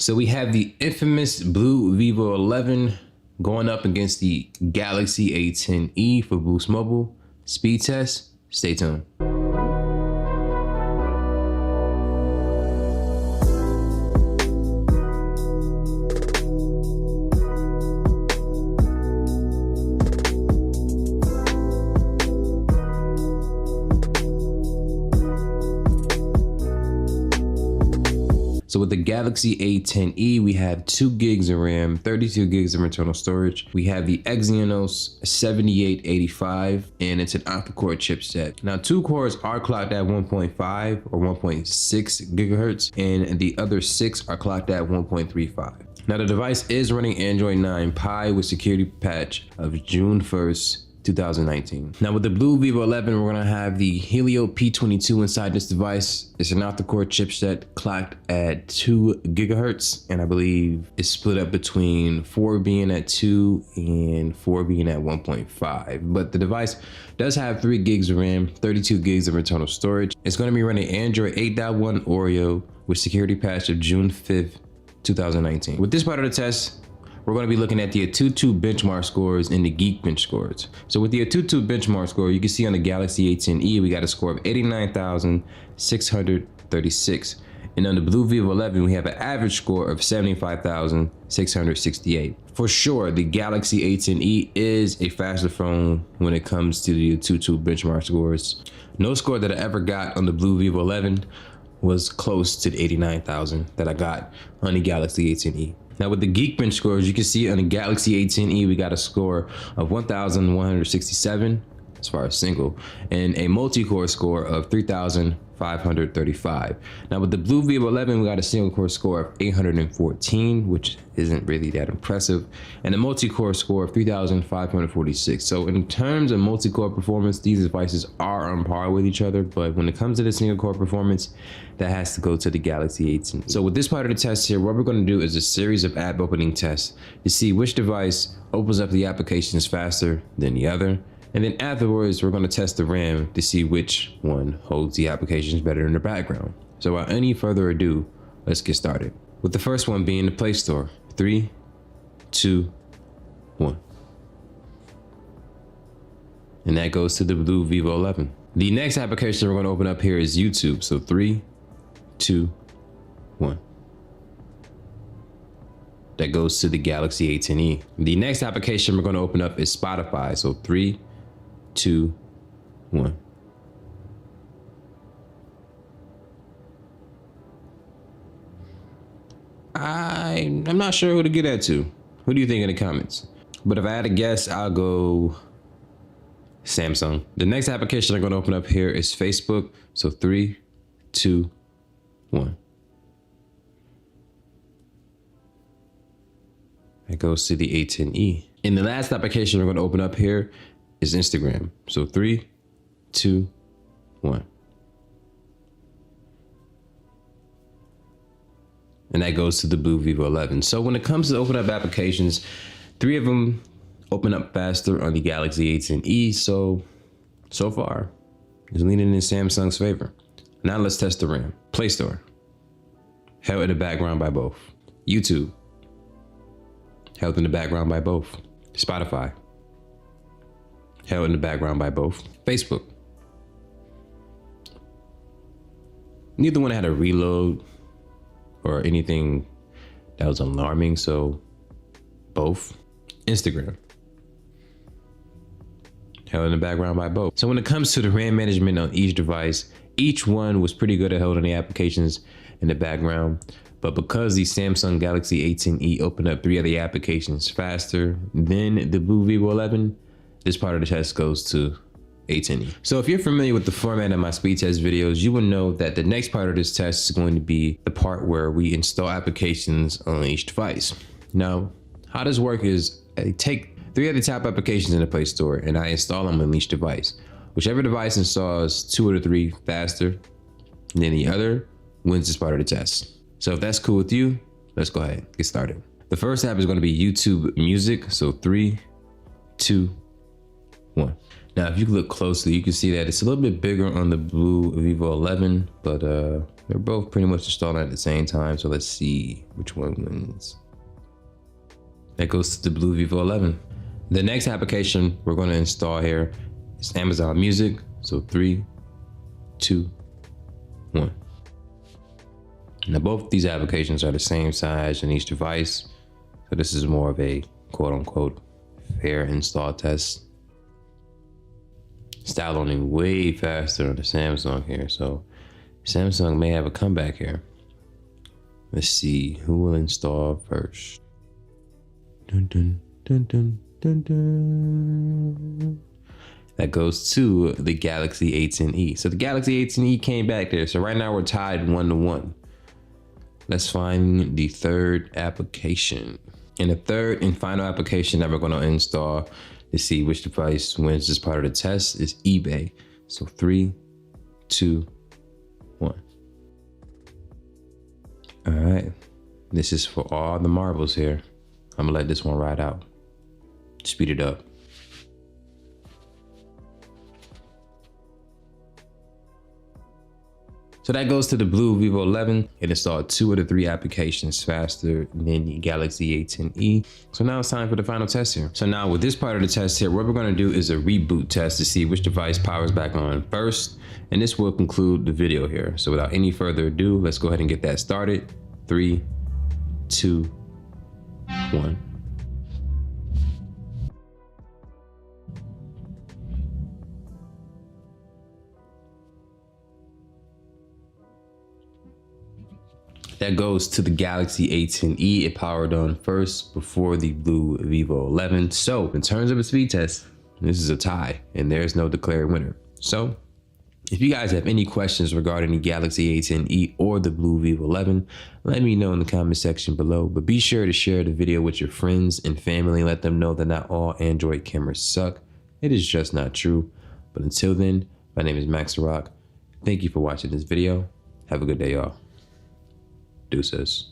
So we have the infamous Blu Vivo XI going up against the Galaxy A10e for Boost Mobile. Speed test, stay tuned. So with the Galaxy A10e, we have 2 gigs of RAM, 32 gigs of internal storage. We have the Exynos 7885, and it's an octa-core chipset. Now 2 cores are clocked at 1.5 or 1.6 gigahertz, and the other 6 are clocked at 1.35. Now the device is running Android 9 Pie with security patch of June 1st, 2019. Now with the Blu Vivo XI, we're gonna have the Helio P22 inside this device. It's an octa-core chipset clocked at 2 gigahertz, and I believe it's split up between 4 being at 2 and 4 being at 1.5. But the device does have 3 gigs of RAM, 32 gigs of internal storage. It's gonna be running Android 8.1 Oreo with security patch of June 5th, 2019. With this part of the test, we're going to be looking at the A10e benchmark scores and the Geekbench scores. So with the A10e benchmark score, you can see on the Galaxy A10e, we got a score of 89,636. And on the Blu Vivo XI, we have an average score of 75,668. For sure, the Galaxy A10e is a faster phone when it comes to the A10e benchmark scores. No score that I ever got on the Blu Vivo XI was close to the 89,000 that I got on the Galaxy A10e. Now with the Geekbench scores, you can see on the Galaxy A10e, we got a score of 1,167 as far as single, and a multi-core score of 3,535. Now with the Blu Vivo XI, we got a single core score of 814, which isn't really that impressive, and a multi-core score of 3,546. So in terms of multi-core performance, these devices are on par with each other, but when it comes to the single core performance, that has to go to the Galaxy A10e. So with this part of the test here, what we're going to do is a series of app opening tests to see which device opens up the applications faster than the other. And then afterwards, we're going to test the RAM to see which one holds the applications better in the background. So without any further ado, let's get started. With the first one being the Play Store. 3, 2, 1. And that goes to the Blu Vivo XI. The next application we're going to open up here is YouTube. So 3, 2, 1. That goes to the Galaxy A10e. The next application we're going to open up is Spotify. So 3, 2, 1. I'm not sure who to get that to. Who do you think in the comments? But if I had to guess, I'll go Samsung. The next application I'm going to open up here is Facebook. So 3, 2, 1. That goes to the A10e. And the last application we're going to open up here is Instagram. So 3, 2, 1. And that goes to the Blu Vivo XI. So when it comes to open up applications, 3 of them open up faster on the Galaxy A10e. So far, it's leaning in Samsung's favor. Now let's test the RAM. Play Store, held in the background by both. YouTube, held in the background by both. Spotify, held in the background by both. Facebook, neither one had a reload or anything that was alarming, so both. Instagram, held in the background by both. So when it comes to the RAM management on each device, each one was pretty good at holding the applications in the background. But because the Samsung Galaxy A10e opened up 3 of the applications faster than the Blu Vivo XI, this part of the test goes to A10e. So if you're familiar with the format of my speed test videos, you will know that the next part of this test is going to be the part where we install applications on each device. Now, how this works is I take 3 of the top applications in the Play Store and I install them on each device. Whichever device installs 2 of the 3 faster than the other wins this part of the test. So if that's cool with you, let's go ahead, get started. The first app is going to be YouTube Music. So 3, 2, 1. Now, if you look closely, you can see that it's a little bit bigger on the Blu Vivo XI, but They're both pretty much installing at the same time, so let's see which one wins. That goes to the Blu Vivo XI. The next application we're going to install here is Amazon Music. So 3, 2, 1. Now both these applications are the same size in each device, so this is more of a quote-unquote fair install test. It's downloading way faster on the Samsung here, so Samsung may have a comeback here. Let's see who will install first. Dun, dun, dun, dun, dun, dun. That goes to the Galaxy A10e. So the Galaxy A10e came back there. So right now we're tied 1-1. Let's find the third application. And the third and final application that we're going to install to see which device wins this part of the test is eBay. So 3, 2, 1. All right. This is for all the marbles here. I'm gonna let this one ride out. Speed it up. So that goes to the Blu Vivo XI. It installed 2 of the 3 applications faster than the Galaxy A10e. So now it's time for the final test here. So now with this part of the test here, what we're gonna do is a reboot test to see which device powers back on first. And this will conclude the video here. So without any further ado, let's go ahead and get that started. 3, 2, 1. That goes to the Galaxy A10e. It powered on first before the Blu Vivo XI. So in terms of a speed test, this is a tie and there's no declared winner. So if you guys have any questions regarding the Galaxy A10e or the Blu Vivo XI, let me know in the comment section below. But be sure to share the video with your friends and family. Let them know that not all Android cameras suck. It is just not true. But until then, my name is Max Rock. Thank you for watching this video. Have a good day, y'all. Deuces.